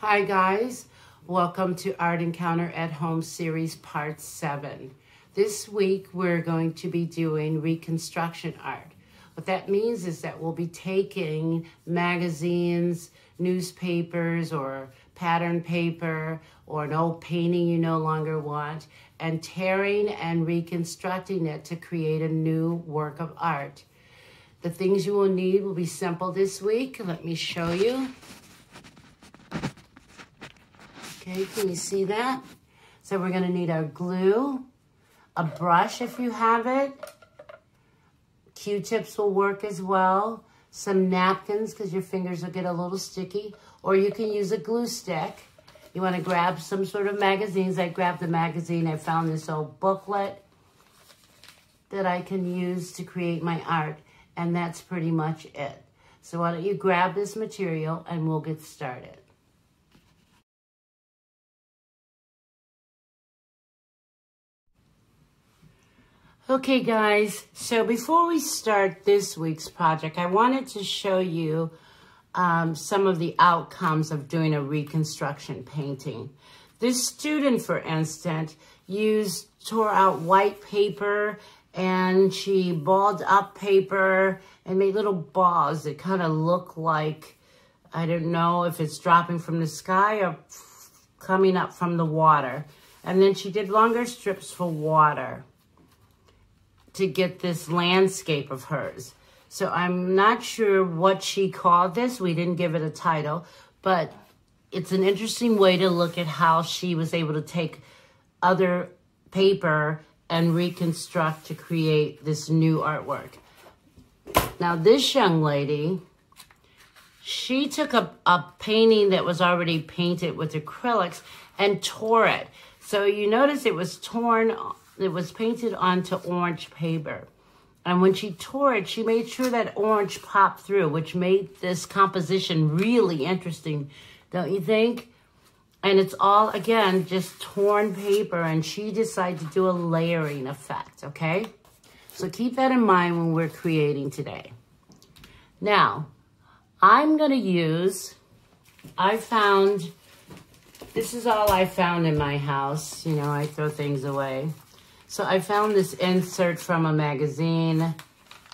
Hi guys, welcome to Art Encounter at Home Series Part 7. This week we're going to be doing reconstruction art. What that means is that we'll be taking magazines, newspapers, or pattern paper, or an old painting you no longer want, and tearing and reconstructing it to create a new work of art. The things you will need will be simple this week. Let me show you. Okay, can you see that? So we're going to need our glue, a brush if you have it. Q-tips will work as well. Some napkins because your fingers will get a little sticky. Or you can use a glue stick. You want to grab some sort of magazines. I grabbed the magazine. I found this old booklet that I can use to create my art. And that's pretty much it. So why don't you grab this material and we'll get started. Okay guys, so before we start this week's project, I wanted to show you some of the outcomes of doing a reconstruction painting. This student, for instance, tore out white paper and she balled up paper and made little balls that kind of look like, I don't know if it's dropping from the sky or coming up from the water. And then she did longer strips for water to get this landscape of hers. So I'm not sure what she called this. We didn't give it a title, but it's an interesting way to look at how she was able to take other paper and reconstruct to create this new artwork. Now this young lady, she took a painting that was already painted with acrylics and tore it. So you notice it was torn. It was painted onto orange paper. And when she tore it, she made sure that orange popped through, which made this composition really interesting, don't you think? And it's all, again, just torn paper, and she decided to do a layering effect, okay? So keep that in mind when we're creating today. Now, I'm gonna use, this is all I found in my house. You know, I throw things away. So I found this insert from a magazine.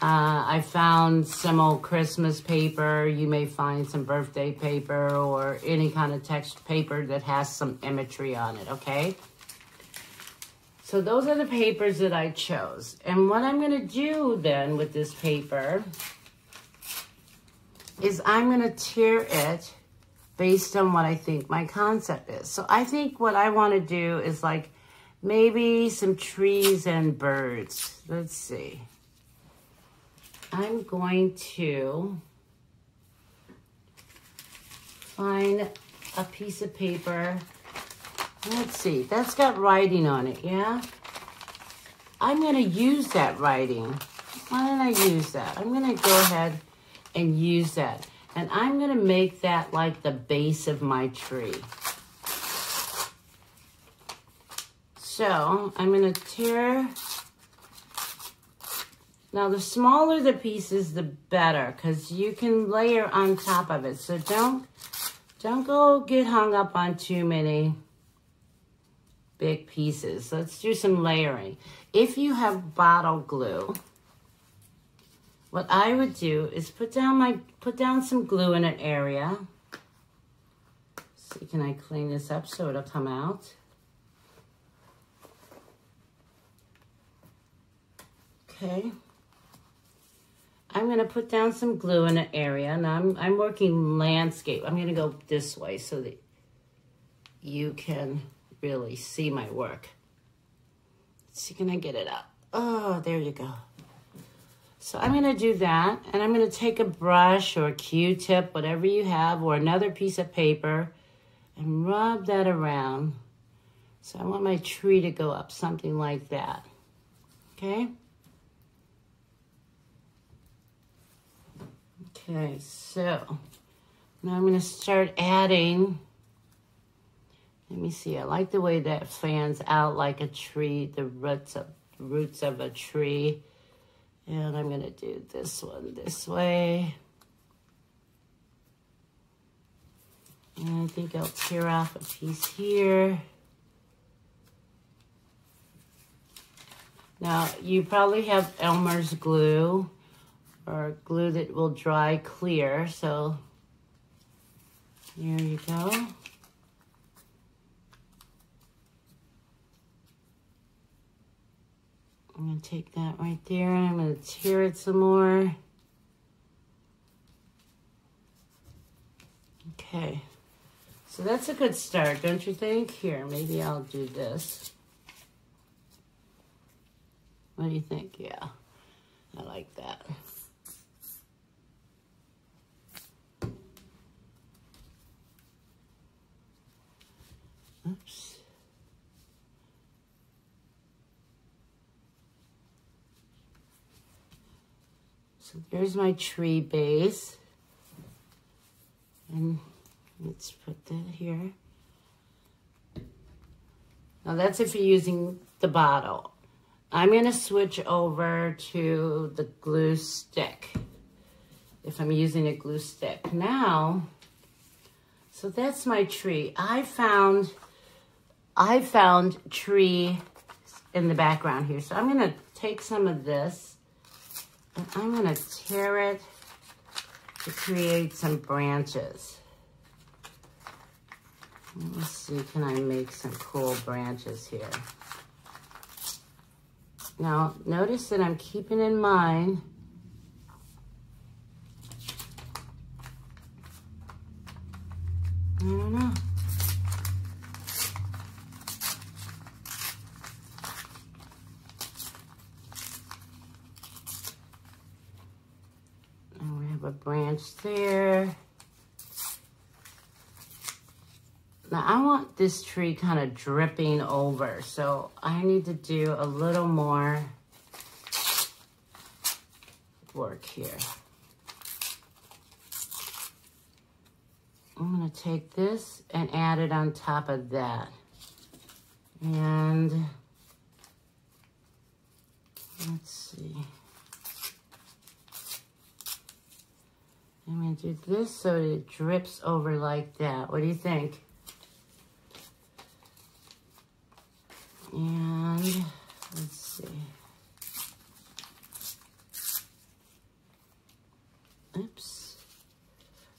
I found some old Christmas paper. You may find some birthday paper or any kind of text paper that has some imagery on it, okay? So those are the papers that I chose. And what I'm gonna do then with this paper is I'm gonna tear it based on what I think my concept is. So I think what I wanna do is like, maybe some trees and birds. Let's see. I'm going to find a piece of paper. Let's see. That's got writing on it, yeah? I'm going to use that writing. Why don't I use that? I'm going to go ahead and use that. And I'm going to make that like the base of my tree. So I'm going to tear. Now the smaller the pieces, the better, because you can layer on top of it. So don't go get hung up on too many big pieces. Let's do some layering. If you have bottle glue, what I would do is put down some glue in an area. See, can I clean this up so it'll come out? Okay, I'm going to put down some glue in an area. Now I'm working landscape. I'm going to go this way so that you can really see my work. Let's see, can I get it up? Oh, there you go. So I'm going to do that, and I'm going to take a brush or a Q-tip, whatever you have, or another piece of paper, and rub that around. So I want my tree to go up, something like that. Okay? Okay, so now I'm going to start adding. Let me see. I like the way that fans out like a tree, the roots of a tree. And I'm going to do this one this way. And I think I'll tear off a piece here. Now, you probably have Elmer's glue or glue that will dry clear. So, here you go. I'm going to take that right there and I'm going to tear it some more. Okay. So that's a good start, don't you think? Here, maybe I'll do this. What do you think? Yeah, I like that. Oops. So there's my tree base. And let's put that here. Now that's if you're using the bottle. I'm going to switch over to the glue stick if I'm using a glue stick. Now, so that's my tree. I found tree in the background here. So I'm going to take some of this and I'm going to tear it to create some branches. Let me see, can I make some cool branches here? Now, notice that I'm keeping in mind I don't know. And we have a branch there. Now, I want this tree kind of dripping over, so I need to do a little more work here. I'm going to take this and add it on top of that. And let's see. I'm going to do this so it drips over like that. What do you think? And let's see. Oops.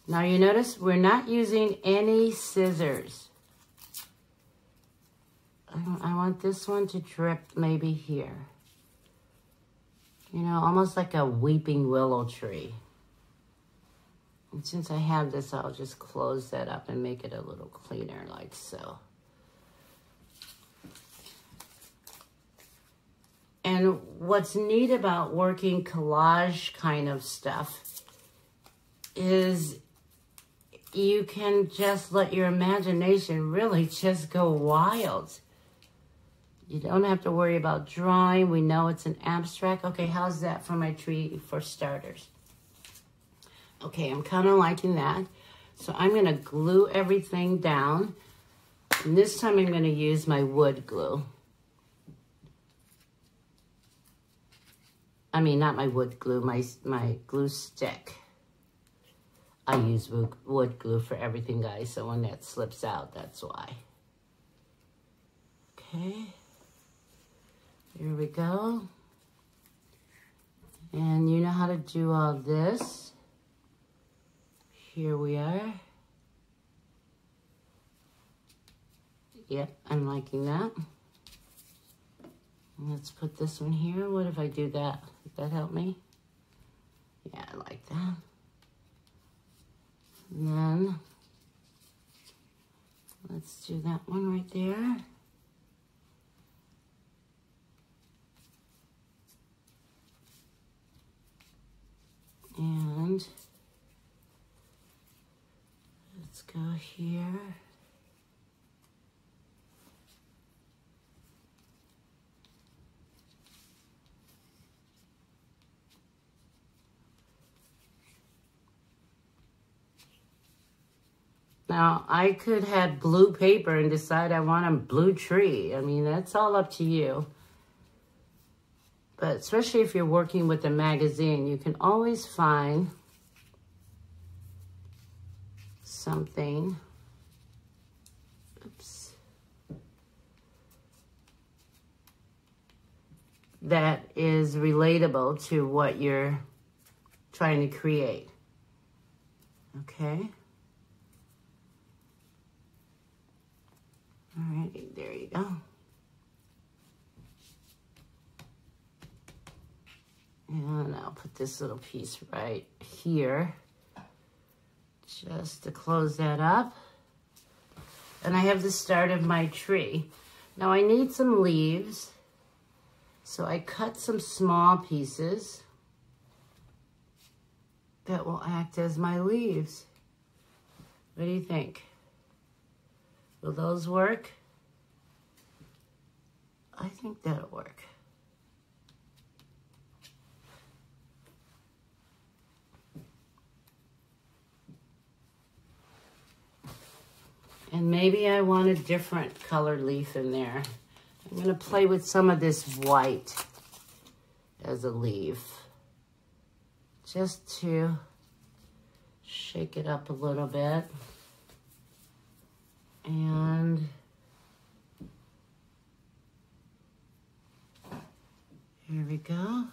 Now you notice we're not using any scissors. I want this one to drip maybe here. You know, almost like a weeping willow tree. And since I have this, I'll just close that up and make it a little cleaner like so. And what's neat about working collage kind of stuff is you can just let your imagination really just go wild. You don't have to worry about drawing. We know it's an abstract. Okay, how's that for my tree for starters? Okay, I'm kind of liking that. So I'm going to glue everything down. And this time I'm going to use my wood glue. I mean, not my wood glue, my glue stick. I use wood glue for everything, guys, so when that slips out, that's why. Okay. Here we go. And you know how to do all this. Here we are. Yep, I'm liking that. Let's put this one here. What if I do that? Would that help me? Yeah, I like that. And then let's do that one right there. And let's go here. Now, I could have blue paper and decide I want a blue tree. I mean, that's all up to you. But especially if you're working with a magazine, you can always find something that is relatable to what you're trying to create. Okay. All right, there you go. And I'll put this little piece right here just to close that up. And I have the start of my tree. Now I need some leaves, so I cut some small pieces that will act as my leaves. What do you think? Will those work? I think that'll work. And maybe I want a different colored leaf in there. I'm gonna play with some of this white as a leaf, just to shake it up a little bit. And here we go.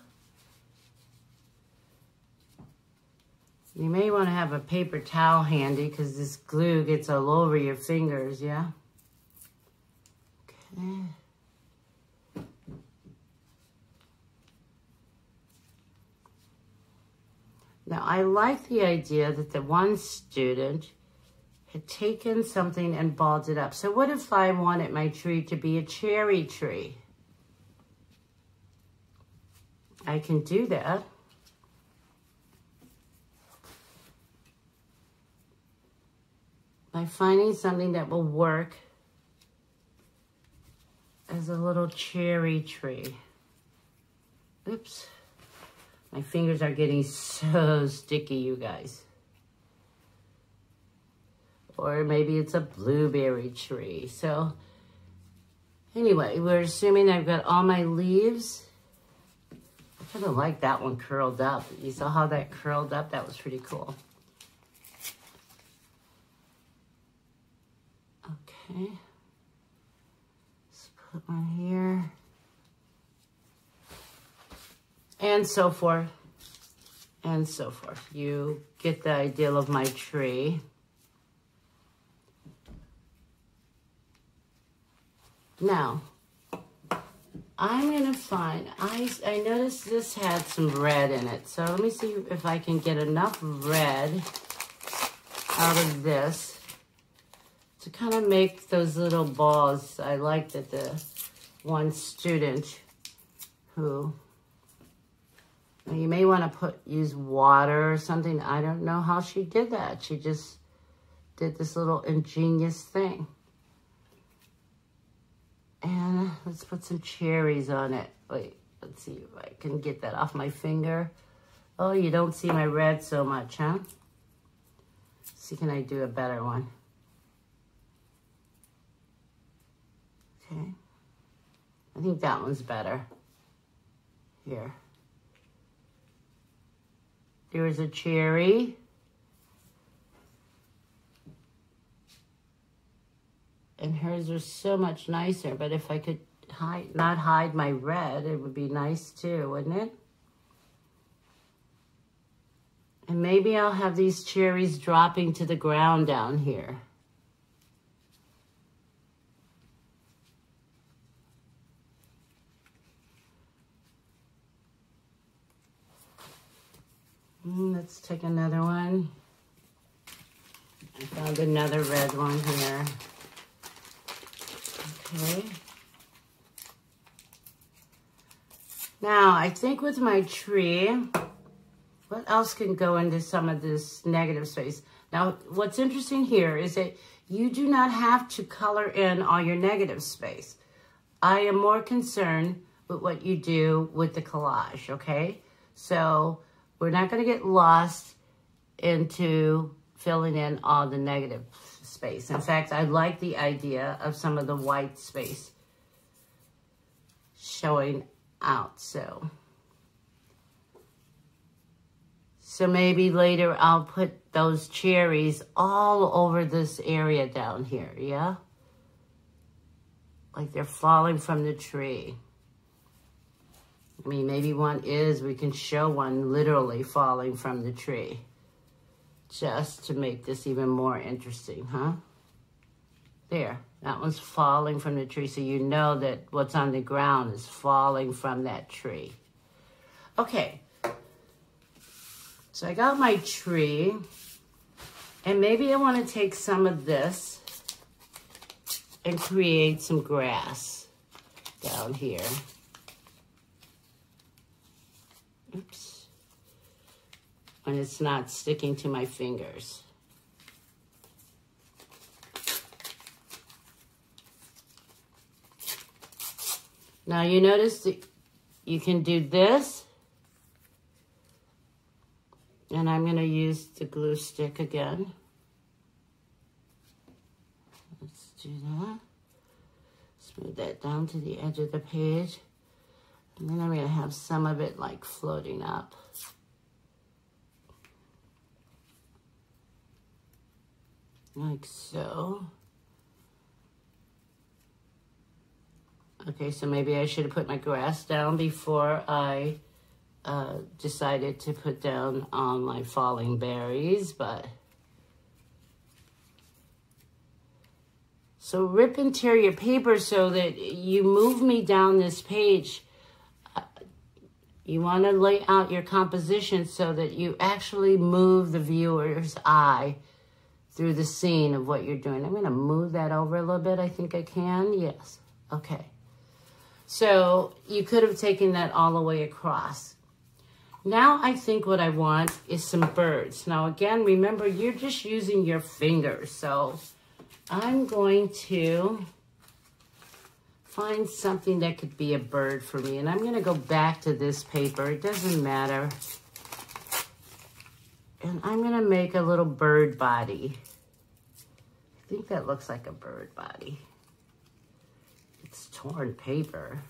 You may want to have a paper towel handy because this glue gets all over your fingers, yeah? Okay. Now, I like the idea that the one student had taken something and balled it up. So what if I wanted my tree to be a cherry tree? I can do that. By finding something that will work as a little cherry tree. Oops. My fingers are getting so sticky, you guys. Or maybe it's a blueberry tree. So anyway, we're assuming I've got all my leaves. I kind of like that one curled up. You saw how that curled up? That was pretty cool. Okay, let's put one here, and so forth, and so forth. You get the idea of my tree. Now, I'm gonna find, I noticed this had some red in it, so let me see if I can get enough red out of this to kind of make those little balls. I like that the one student who, you may want to use water or something. I don't know how she did that. She just did this little ingenious thing. And let's put some cherries on it. Wait, let's see if I can get that off my finger. Oh, you don't see my red so much, huh? Let's see, can I do a better one? Okay, I think that one's better. Here. There's a cherry. And hers are so much nicer, but if I could not hide my red, it would be nice too, wouldn't it? And maybe I'll have these cherries dropping to the ground down here. Let's take another one. I found another red one here. Okay. Now, I think with my tree, what else can go into some of this negative space? Now, what's interesting here is that you do not have to color in all your negative space. I am more concerned with what you do with the collage, okay? So we're not going to get lost into filling in all the negative space. In fact, I like the idea of some of the white space showing out. So maybe later I'll put those cherries all over this area down here, yeah? Like they're falling from the tree. I mean, maybe one is, we can show one literally falling from the tree. Just to make this even more interesting, huh? There, that one's falling from the tree, so you know that what's on the ground is falling from that tree. Okay, so I got my tree, and maybe I want to take some of this and create some grass down here. Oops. When it's not sticking to my fingers. Now you notice that you can do this, and I'm going to use the glue stick again. Let's do that. Smooth that down to the edge of the page. And then I'm going to have some of it like floating up. Like so. Okay, so maybe I should have put my grass down before I decided to put down on my falling berries, but... So rip interior paper so that you move me down this page. You want to lay out your composition so that you actually move the viewer's eye through the scene of what you're doing. I'm going to move that over a little bit. I think I can. Yes. Okay. So you could have taken that all the way across. Now I think what I want is some birds. Now again, remember, you're just using your fingers. So I'm going to find something that could be a bird for me. And I'm going to go back to this paper. It doesn't matter. And I'm going to make a little bird body. I think that looks like a bird body. It's torn paper.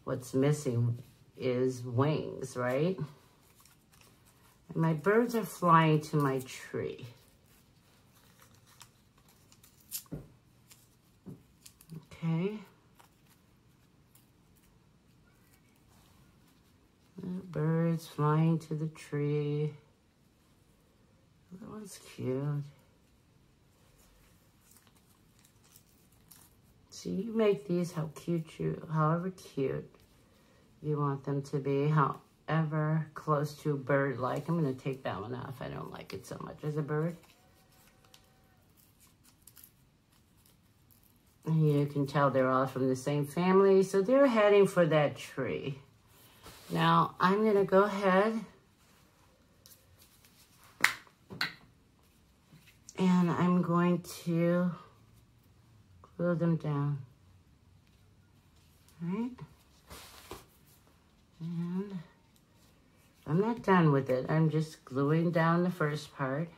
What's missing is wings, right? And my birds are flying to my tree. Okay. Birds flying to the tree. That one's cute. So you make these however cute you want them to be, however close to bird-like. I'm going to take that one off. I don't like it so much as a bird. And you can tell they're all from the same family, so they're heading for that tree. Now, I'm going to go ahead and I'm going to glue them down. All right? And I'm not done with it. I'm just gluing down the first part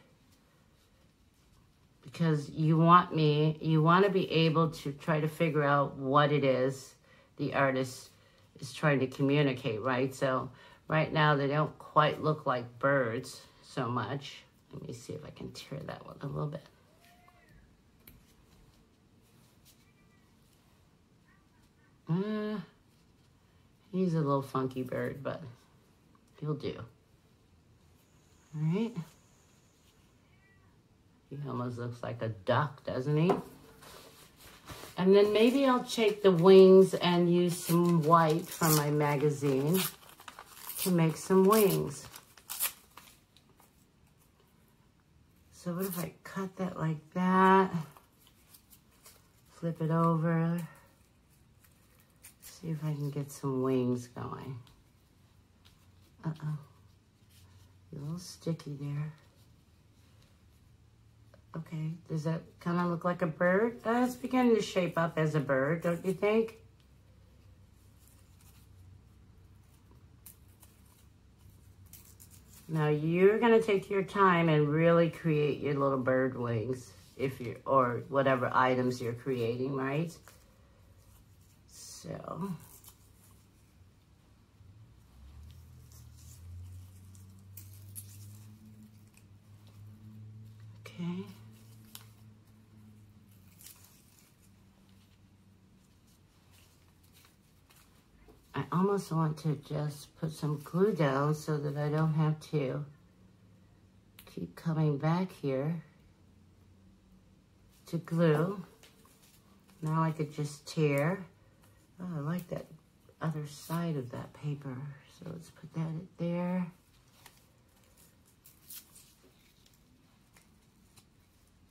because you want to be able to try to figure out what it is the artist is trying to communicate, right? So right now they don't quite look like birds so much. Let me see if I can tear that one a little bit. He's a little funky bird, but he'll do. All right. He almost looks like a duck, doesn't he? And then maybe I'll take the wings and use some white from my magazine to make some wings. So what if I cut that like that? Flip it over. See if I can get some wings going. Uh-oh. You're a little sticky there. Okay, does that kind of look like a bird? It's beginning to shape up as a bird, don't you think? Now you're gonna take your time and really create your little bird wings, or whatever items you're creating, right? So. Okay. almost want to just put some glue down so that I don't have to keep coming back here to glue. Now I could just tear. Oh, I like that other side of that paper. So let's put that there.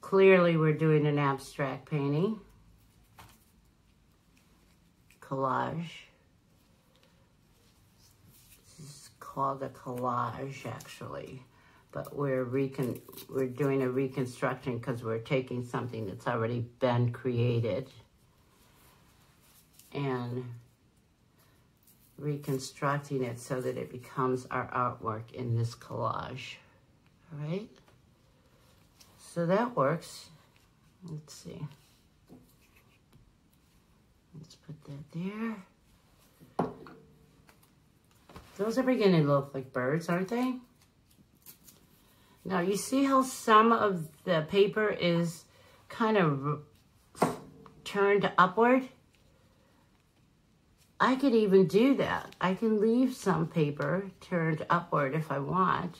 Clearly we're doing an abstract painting. Collage. This is called a collage actually. But we're doing a reconstruction because we're taking something that's already been created and reconstructing it so that it becomes our artwork in this collage. All right? So that works. Let's see. Let's put that there. Those are beginning to look like birds, aren't they? Now, you see how some of the paper is kind of turned upward? I could even do that. I can leave some paper turned upward if I want.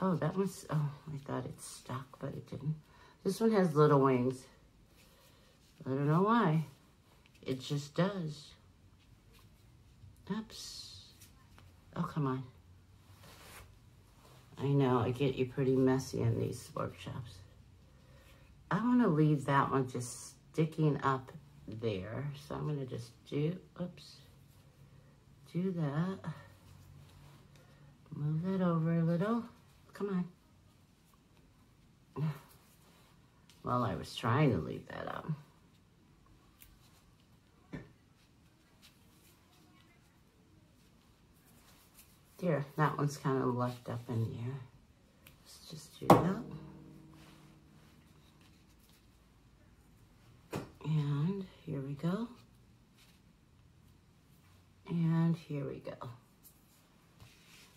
Oh, that one's, oh, I thought it stuck, but it didn't. This one has little wings. I don't know why. It just does. Oops. Oh, come on. I know, I get you pretty messy in these workshops. I want to leave that one just sticking up there. So I'm going to just do that. Move that over a little. Come on. Well, I was trying to leave that up. There, that one's kind of left up in here. Let's just do that. And here we go. And here we go.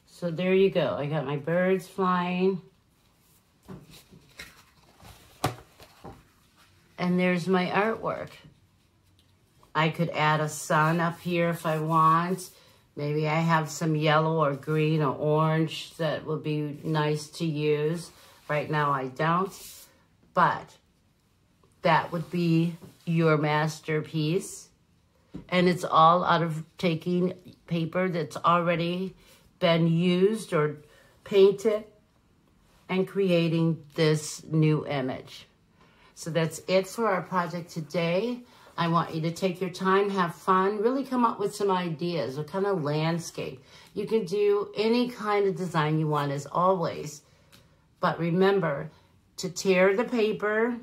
So there you go. I got my birds flying. And there's my artwork. I could add a sun up here if I want. Maybe I have some yellow or green or orange that would be nice to use. Right now I don't, but that would be your masterpiece. And it's all out of taking paper that's already been used or painted and creating this new image. So that's it for our project today. I want you to take your time, have fun, really come up with some ideas, what kind of landscape. You can do any kind of design you want as always. But remember to tear the paper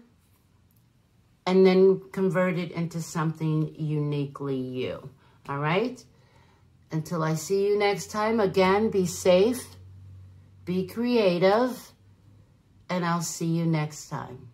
and then convert it into something uniquely you. All right? Until I see you next time, again, be safe, be creative, and I'll see you next time.